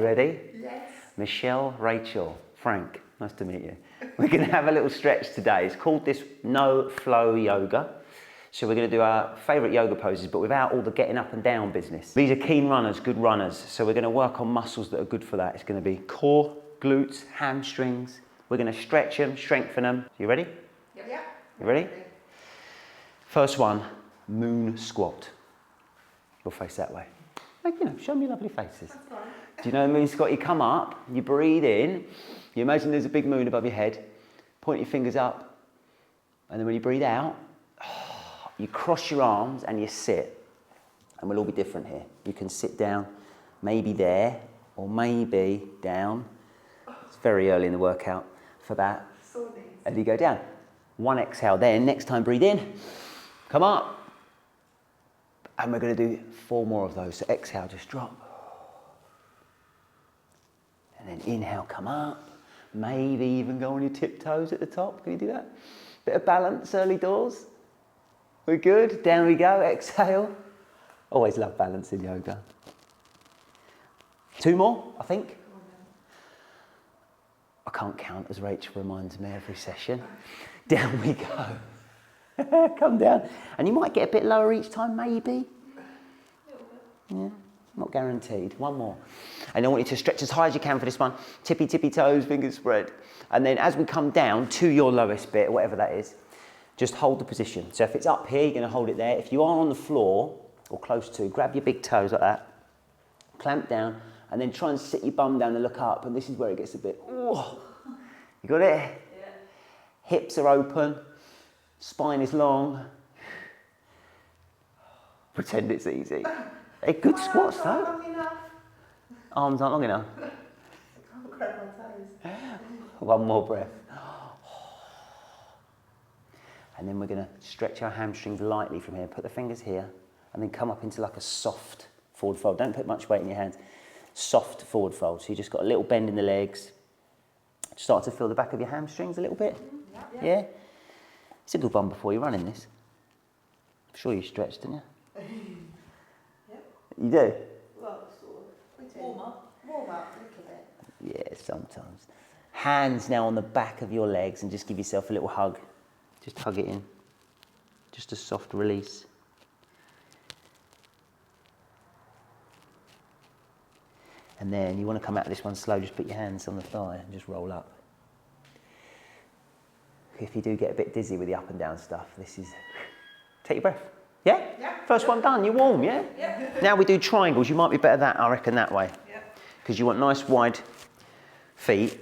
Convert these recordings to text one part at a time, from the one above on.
ready? Yes. Michelle, Rachel, Frank, nice to meet you. We're going to have a little stretch today. It's called this no flow yoga. So we're going to do our favourite yoga poses, but without all the getting up and down business. These are keen runners, good runners. So we're going to work on muscles that are good for that. It's going to be core, glutes, hamstrings. We're going to stretch them, strengthen them. You ready? Yep. You ready? First one, moon squat. You'll face that way. Like, you know, show me lovely faces. That's fine. Do you know the moon squat? You come up, you breathe in, you imagine there's a big moon above your head, point your fingers up, and then when you breathe out, you cross your arms and you sit. And we'll all be different here. You can sit down, maybe there, or maybe down. It's very early in the workout for that. And you go down. One exhale then, next time breathe in, come up. And we're going to do 4 more of those. So exhale, just drop. And then inhale, come up. Maybe even go on your tiptoes at the top. Can you do that? Bit of balance, early doors. We're good. Down we go. Exhale. Always love balance in yoga. 2 more, I think. I can't count, as Rachel reminds me every session. Down we go. Come down. And you might get a bit lower each time, maybe. Yeah, not guaranteed. 1 more. And I want you to stretch as high as you can for this one. Tippy, tippy toes, fingers spread. And then as we come down to your lowest bit, whatever that is, just hold the position. So if it's up here, you're going to hold it there. If you are on the floor, or close to, grab your big toes like that, clamp down, and then try and sit your bum down and look up. And this is where it gets a bit, oh. You got it? Yeah. Hips are open, spine is long. Pretend it's easy. Hey, good squats though. Long enough. Arms aren't long enough. I'll grab my toes. 1 more breath. And then we're going to stretch our hamstrings lightly from here. Put the fingers here and then come up into like a soft forward fold. Don't put much weight in your hands. Soft forward fold. So you just got a little bend in the legs. Start to feel the back of your hamstrings a little bit. Yeah? It's a good one before you run in this. I'm sure you stretched, didn't you? Yep. You do? Well, sort of. Warm up a little bit. Yeah, sometimes. Hands now on the back of your legs and just give yourself a little hug. Just hug it in. Just a soft release. And then you want to come out of this one slow, just put your hands on the thigh and just roll up. If you do get a bit dizzy with the up and down stuff, this is, take your breath. Yeah? Yeah. First one done, you're warm, yeah? Yeah. Now we do triangles. You might be better at that, I reckon, that way. Yeah. Because you want nice wide feet.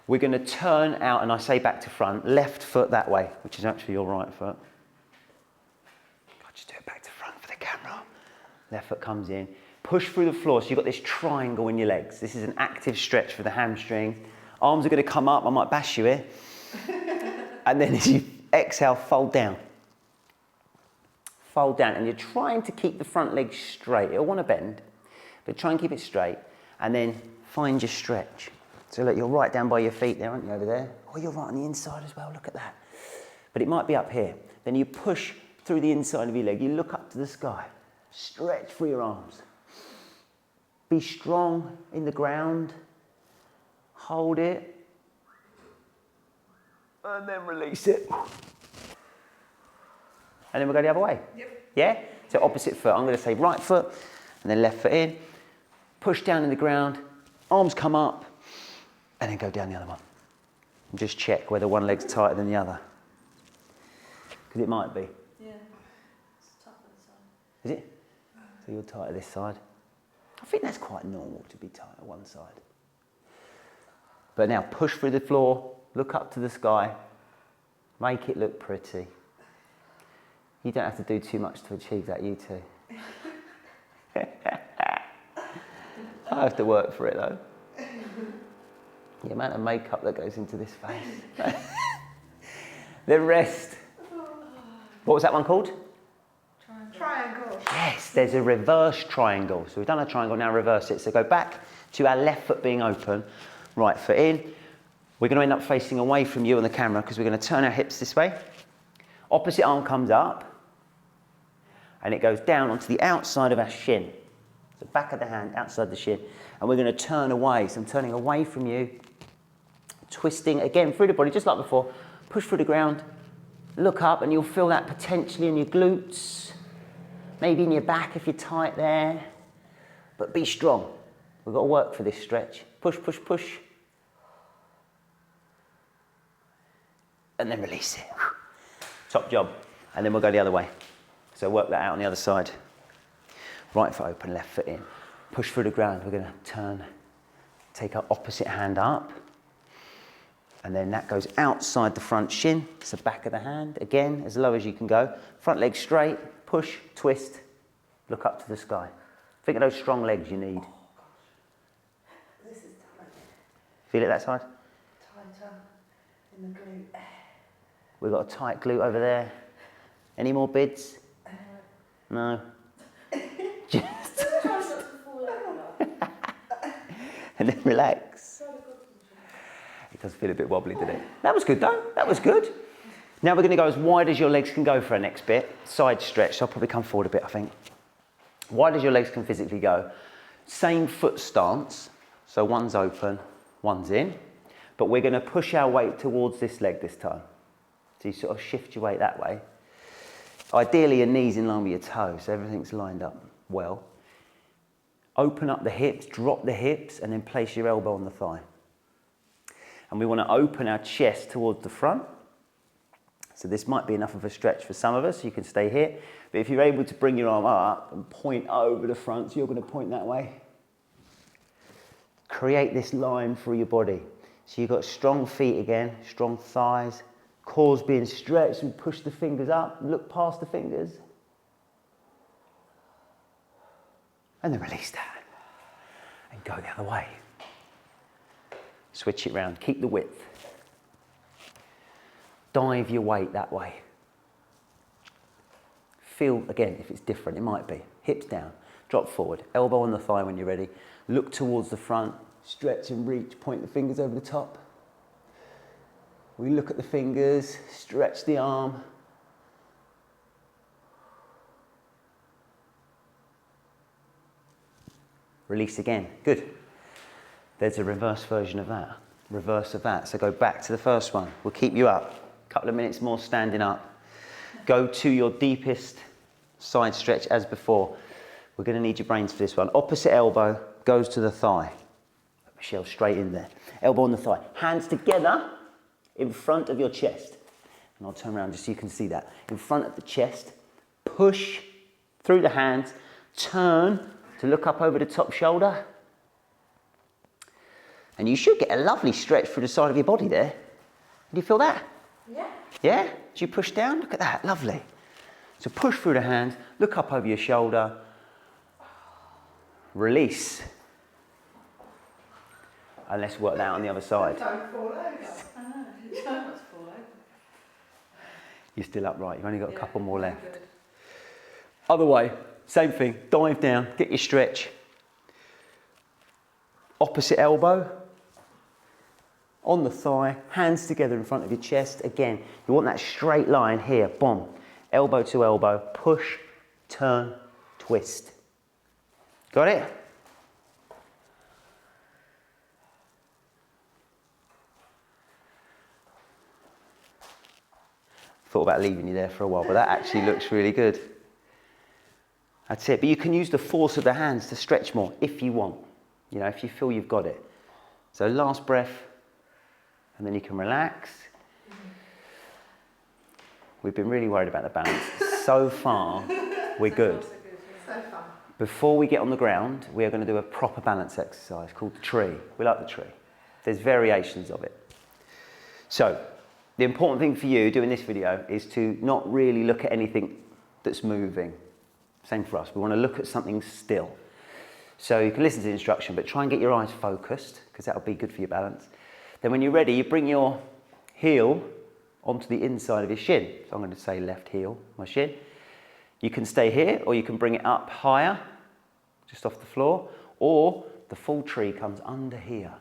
We're going to turn out, and I say back to front, left foot that way, which is actually your right foot. God, just do it back to front for the camera. Left foot comes in. Push through the floor, so you've got this triangle in your legs. This is an active stretch for the hamstrings. Arms are going to come up. I might bash you here. And then as you exhale, fold down. Fold down, and you're trying to keep the front leg straight. It'll want to bend, but try and keep it straight. And then find your stretch. So look, you're right down by your feet there, aren't you, over there? Oh, you're right on the inside as well, look at that. But it might be up here. Then you push through the inside of your leg. You look up to the sky. Stretch through your arms. Be strong in the ground. Hold it. And then release it. And then we'll go the other way. Yep. Yeah? So opposite foot. I'm going to say right foot and then left foot in. Push down in the ground. Arms come up. And then go down the other one. And just check whether one leg's tighter than the other. Because it might be. Yeah. It's tough on the side. Is it? So you're tighter this side. I think that's quite normal to be tight at one side. But now push through the floor, look up to the sky, make it look pretty. You don't have to do too much to achieve that, you two. I have to work for it though. The amount of makeup that goes into this face. The rest. What was that one called? Triangle. Yes, there's a reverse triangle. So we've done a triangle, now reverse it. So go back to our left foot being open, right foot in. We're going to end up facing away from you on the camera because we're going to turn our hips this way. Opposite arm comes up and it goes down onto the outside of our shin. The back of the hand outside the shin. And we're going to turn away. So I'm turning away from you. Twisting again through the body, just like before. Push through the ground. Look up and you'll feel that potentially in your glutes. Maybe in your back if you're tight there. But be strong. We've got to work for this stretch. Push, push, push. And then release it. Top job. And then we'll go the other way. So work that out on the other side. Right foot open, left foot in. Push through the ground. We're going to turn, take our opposite hand up. And then that goes outside the front shin. It's the back of the hand. Again, as low as you can go. Front leg straight. Push, twist. Look up to the sky. Think of those strong legs you need. Oh, gosh. This is tight. Feel it that side? Tighter in the glute. We've got a tight glute over there. Any more bids? No. Just. And then relax. It does feel a bit wobbly, doesn't it? That was good though. That was good. Now we're going to go as wide as your legs can go for our next bit. Side stretch. So I'll probably come forward a bit, I think. Wide as your legs can physically go. Same foot stance. So one's open, one's in. But we're going to push our weight towards this leg this time. So you sort of shift your weight that way. Ideally, your knees in line with your toes, so everything's lined up well. Open up the hips, drop the hips, and then place your elbow on the thigh. And we want to open our chest towards the front. So this might be enough of a stretch for some of us, you can stay here. But if you're able to bring your arm up and point over the front, so you're going to point that way. Create this line through your body. So you've got strong feet again, strong thighs. Core's being stretched, and push the fingers up, look past the fingers. And then release that. And go the other way. Switch it round, keep the width. Dive your weight that way. Feel, again, if it's different, it might be. Hips down, drop forward, elbow on the thigh when you're ready. Look towards the front, stretch and reach, point the fingers over the top. We look at the fingers, stretch the arm. Release again, good. There's a reverse version of that, reverse of that. So go back to the first one. We'll keep you up. A couple of minutes more standing up. Go to your deepest side stretch as before. We're going to need your brains for this one. Opposite elbow goes to the thigh. Michelle, straight in there. Elbow on the thigh. Hands together in front of your chest. And I'll turn around just so you can see that. In front of the chest. Push through the hands. Turn to look up over the top shoulder. And you should get a lovely stretch through the side of your body there. Do you feel that? Yeah. Yeah? As you push down, look at that, lovely. So push through the hands, look up over your shoulder. Release. And let's work that on the other side. Don't fall over. I know, you don't want to fall over. You're still upright, you've only got a couple more left. Good. Other way, same thing, dive down, get your stretch. Opposite elbow. On the thigh, hands together in front of your chest. Again, you want that straight line here, boom. Elbow to elbow, push, turn, twist. Got it? Thought about leaving you there for a while, but that actually looks really good. That's it. But you can use the force of the hands to stretch more if you want. You know, if you feel you've got it. So last breath, and then you can relax. We've been really worried about the balance. So far, we're good. So fun. Before we get on the ground, we are going to do a proper balance exercise called the tree. We like the tree. There's variations of it. So, the important thing for you doing this video is to not really look at anything that's moving. Same for us. We want to look at something still. So you can listen to the instruction, but try and get your eyes focused, because that'll be good for your balance. Then when you're ready, you bring your heel onto the inside of your shin. So I'm going to say left heel, my shin. You can stay here, or you can bring it up higher, just off the floor, or the full tree comes under here,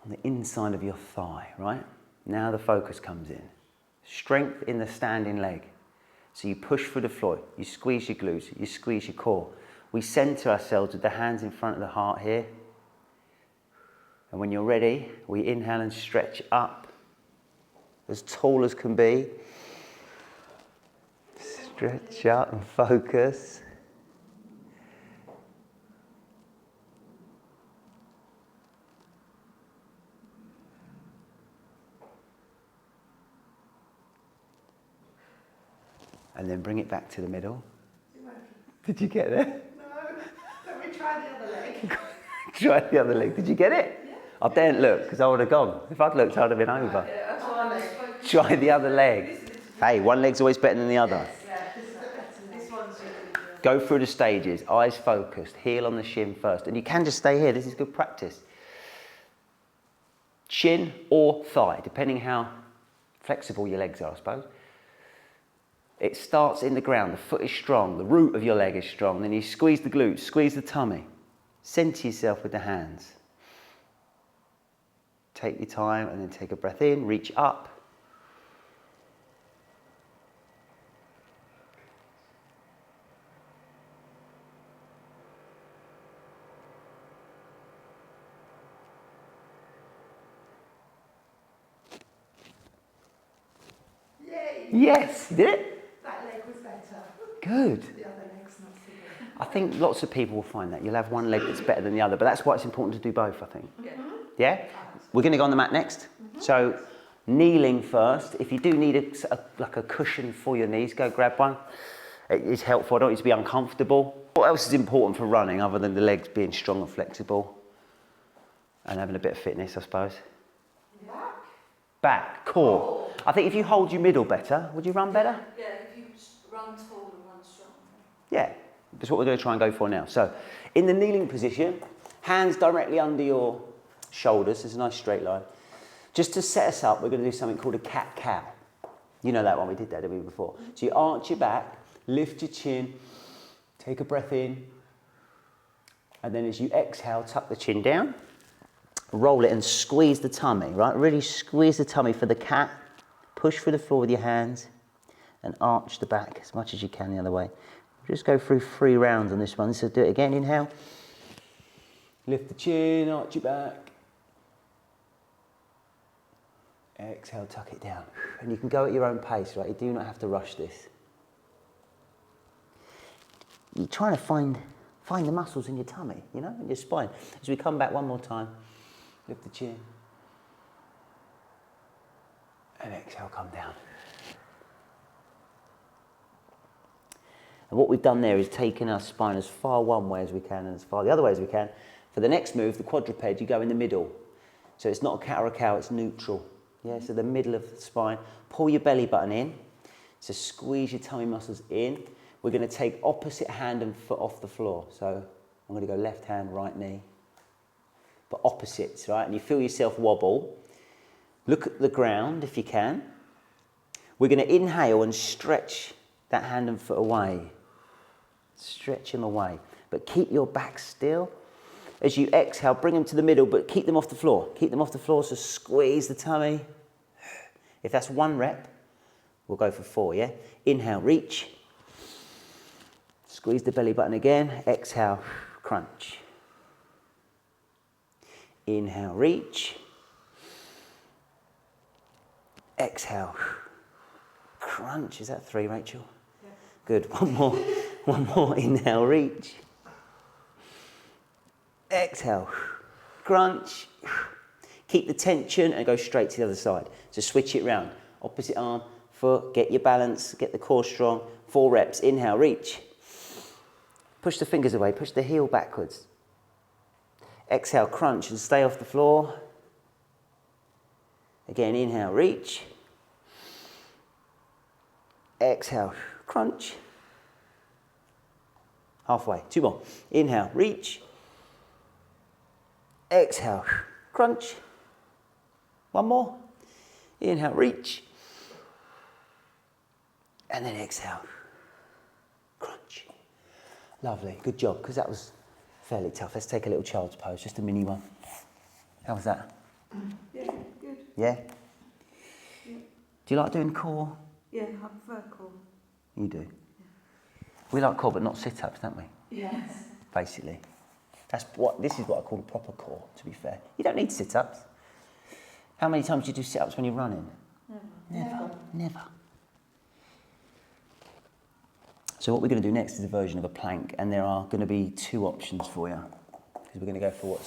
on the inside of your thigh, right? Now the focus comes in. Strength in the standing leg. So you push through the floor, you squeeze your glutes, you squeeze your core. We centre ourselves with the hands in front of the heart here. And when you're ready, we inhale and stretch up as tall as can be. Stretch up and focus. And then bring it back to the middle. Did you get it? No. Let me try the other leg. Try the other leg. Did you get it? Yeah. I daren't look because I would have gone. If I'd looked, I'd have been over. Yeah, that's one leg. Try the other leg. Hey, one leg's always better than the other. Yes, yeah, this one's really good. Go through the stages, eyes focused, heel on the shin first. And you can just stay here, this is good practice. Shin or thigh, depending how flexible your legs are, I suppose. It starts in the ground, the foot is strong, the root of your leg is strong. Then you squeeze the glutes, squeeze the tummy. Center yourself with the hands. Take your time and then take a breath in, reach up. Yay! Yes, you did it? That leg was better. Good. The other leg's not so good. I think lots of people will find that. You'll have one leg that's better than the other, but that's why it's important to do both, I think. Yeah. Yeah? We're going to go on the mat next. So, kneeling first. If you do need like a cushion for your knees, go grab one. It is helpful. I don't want you to be uncomfortable. What else is important for running other than the legs being strong and flexible? And having a bit of fitness, I suppose. Back. Back, core. I think if you hold your middle better, would you run better? Yeah, if you run tall and run strong. Yeah, that's what we're going to try and go for now. So, in the kneeling position, hands directly under your shoulders. There's a nice straight line. Just to set us up, we're going to do something called a cat-cow. You know that one, we did that, didn't we, before? So you arch your back, lift your chin, take a breath in, and then as you exhale, tuck the chin down, roll it and squeeze the tummy, right? Really squeeze the tummy for the cat. Push through the floor with your hands and arch the back as much as you can the other way. Just go through 3 rounds on this one. So do it again, inhale. Lift the chin, arch your back. Exhale, tuck it down. And you can go at your own pace, right? You do not have to rush this. You're trying to find the muscles in your tummy, you know, in your spine. As we come back one more time, lift the chin. And exhale, come down. And what we've done there is taken our spine as far one way as we can and as far the other way as we can. For the next move, the quadruped, you go in the middle. So it's not a cat or a cow, it's neutral. Yeah, so the middle of the spine. Pull your belly button in. So squeeze your tummy muscles in. We're going to take opposite hand and foot off the floor. So I'm going to go left hand, right knee. But opposites, right? And you feel yourself wobble. Look at the ground if you can. We're going to inhale and stretch that hand and foot away. Stretch them away. But keep your back still. As you exhale, bring them to the middle, but keep them off the floor. Keep them off the floor, so squeeze the tummy. If that's 1 rep, we'll go for 4, yeah? Inhale, reach. Squeeze the belly button again. Exhale, crunch. Inhale, reach. Exhale, crunch. Is that 3, Rachel? Yeah. Good. One more. One more. Inhale, reach. Exhale, crunch. Keep the tension and go straight to the other side. So switch it round. Opposite arm, foot, get your balance, get the core strong. 4 reps. Inhale, reach. Push the fingers away, push the heel backwards. Exhale, crunch and stay off the floor. Again, inhale, reach. Exhale, crunch. Halfway, 2 more. Inhale, reach. Exhale, crunch. 1 more. Inhale, reach. And then exhale, crunch. Lovely, good job, because that was fairly tough. Let's take a little child's pose, just a mini one. How was that? Yeah, good. Yeah? Yeah. Do you like doing core? Yeah, I prefer core. You do? Yeah. We like core, but not sit-ups, don't we? Yes. basically. This is what I call a proper core, to be fair. You don't need sit-ups. How many times do you do sit-ups when you're running? Never. So what we're going to do next is a version of a plank, and there are going to be two options for you. Because we're going to go for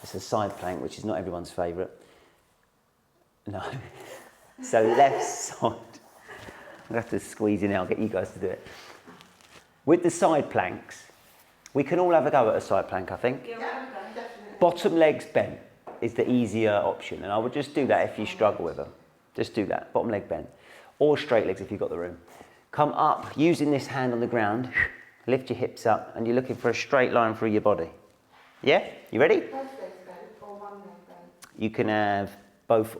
it's a side plank, which is not everyone's favourite. No. So left side. I'm going to have to squeeze in. I'll get you guys to do it. With the side planks, we can all have a go at a side plank, I think. Yeah, Definitely. Bottom legs bent is the easier option, and I would just do that if you struggle with them. Just do that, bottom leg bent. Or straight legs if you've got the room. Come up, using this hand on the ground, lift your hips up, and you're looking for a straight line through your body. Yeah? You ready? Both legs bent or one leg bent? You can have both,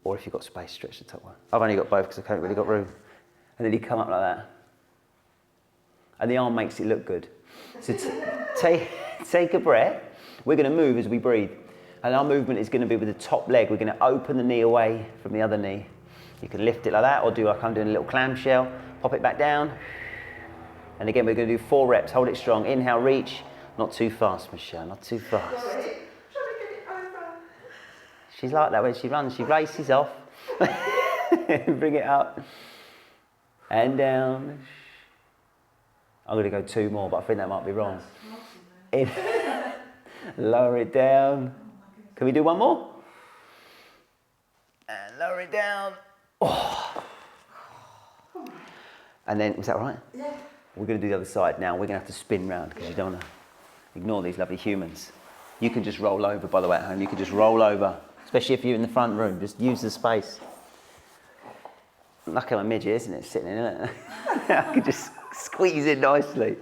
or if you've got space, stretch the top one. I've only got both because I haven't really got room. And then you come up like that. And the arm makes it look good. So take a breath. We're going to move as we breathe. And our movement is going to be with the top leg. We're going to open the knee away from the other knee. You can lift it like that, or do like I'm doing a little clamshell. Pop it back down. And again, we're going to do 4 reps. Hold it strong. Inhale, reach. Not too fast, Michelle, not too fast. Sorry. Trying to get it over. She's like that when she runs. She races off. Bring it up. And down. I'm going to go 2 more, but I think that might be wrong. In. Lower it down. Can we do 1 more? And lower it down. Oh. And then, was that all right? Yeah. We're going to do the other side now. We're going to have to spin round because you don't want to ignore these lovely humans. You can just roll over, by the way, at home. You can just roll over, especially if you're in the front room. Just use the space. Lucky I'm a midget, isn't it? Sitting in it. I can just squeeze in nicely.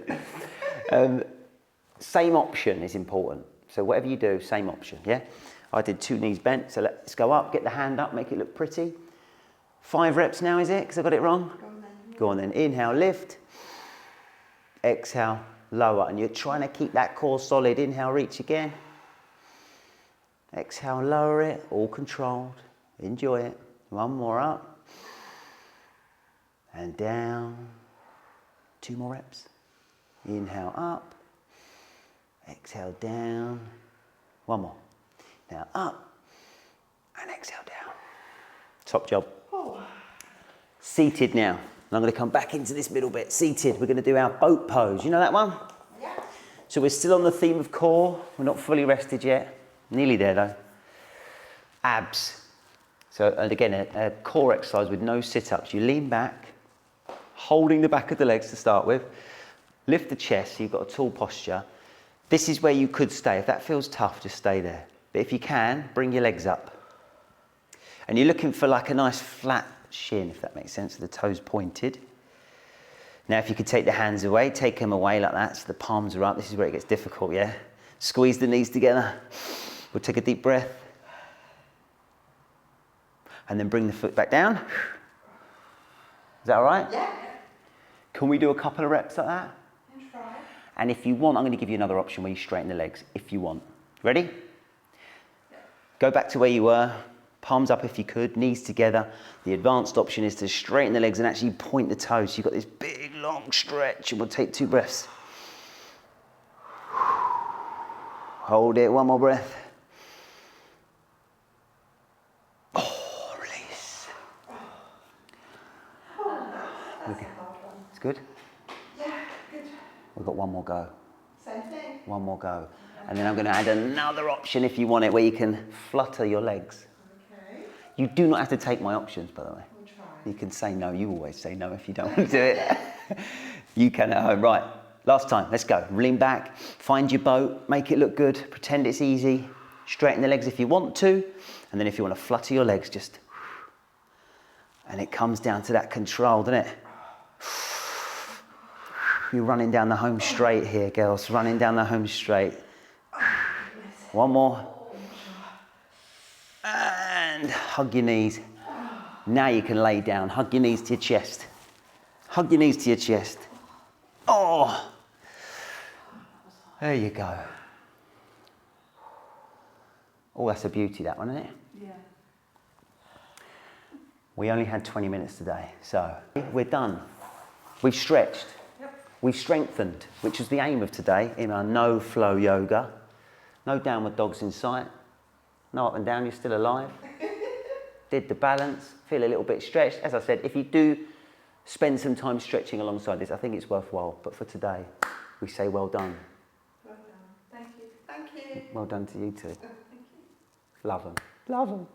Same option is important. So whatever you do, same option, yeah? I did 2 knees bent, so let's go up, get the hand up, make it look pretty. 5 reps now, is it? Because I got it wrong? Go on then. Inhale, lift. Exhale, lower. And you're trying to keep that core solid. Inhale, reach again. Exhale, lower it. All controlled. Enjoy it. 1 more up. And down. 2 more reps. Inhale, up. Exhale, down. 1 more. Now up. And exhale, down. Top job. Seated now. And I'm going to come back into this middle bit. Seated. We're going to do our boat pose. You know that one? Yeah. So we're still on the theme of core. We're not fully rested yet. Nearly there though. Abs. So, and again, a core exercise with no sit-ups. You lean back, holding the back of the legs to start with. Lift the chest so you've got a tall posture. This is where you could stay. If that feels tough, just stay there. But if you can, bring your legs up. And you're looking for like a nice flat shin, if that makes sense, so the toes pointed. Now, if you could take the hands away, take them away like that, so the palms are up. This is where it gets difficult, yeah? Squeeze the knees together. We'll take a deep breath. And then bring the foot back down. Is that all right? Yeah. Can we do a couple of reps like that? Try. And if you want, I'm going to give you another option where you straighten the legs, if you want. Ready? Go back to where you were. Palms up if you could, knees together. The advanced option is to straighten the legs and actually point the toes. So you've got this big, long stretch, and we'll take 2 breaths. Hold it, 1 more breath. Oh, release. Okay. It's good? Yeah, good. We've got 1 more go. Same thing. 1 more go. And then I'm going to add another option if you want it, where you can flutter your legs. Okay. You do not have to take my options, by the way. We'll try. You can say no. You always say no if you don't want to do it. You can at home. Right, last time. Let's go. Lean back. Find your boat. Make it look good. Pretend it's easy. Straighten the legs if you want to. And then if you want to flutter your legs, just... And it comes down to that control, doesn't it? You're running down the home straight here, girls. Running down the home straight. 1 more. And hug your knees. Now you can lay down. Hug your knees to your chest. Hug your knees to your chest. Oh! There you go. Oh, that's a beauty, that one, isn't it? Yeah. We only had 20 minutes today, so we're done. We've stretched. Yep. We've strengthened, which is the aim of today in our no flow yoga. No downward dogs in sight. No up and down, you're still alive. Did the balance, feel a little bit stretched. As I said, if you do spend some time stretching alongside this, I think it's worthwhile. But for today, we say well done. Well done. Thank you. Thank you. Well done to you too. Thank you. Love them. Love them.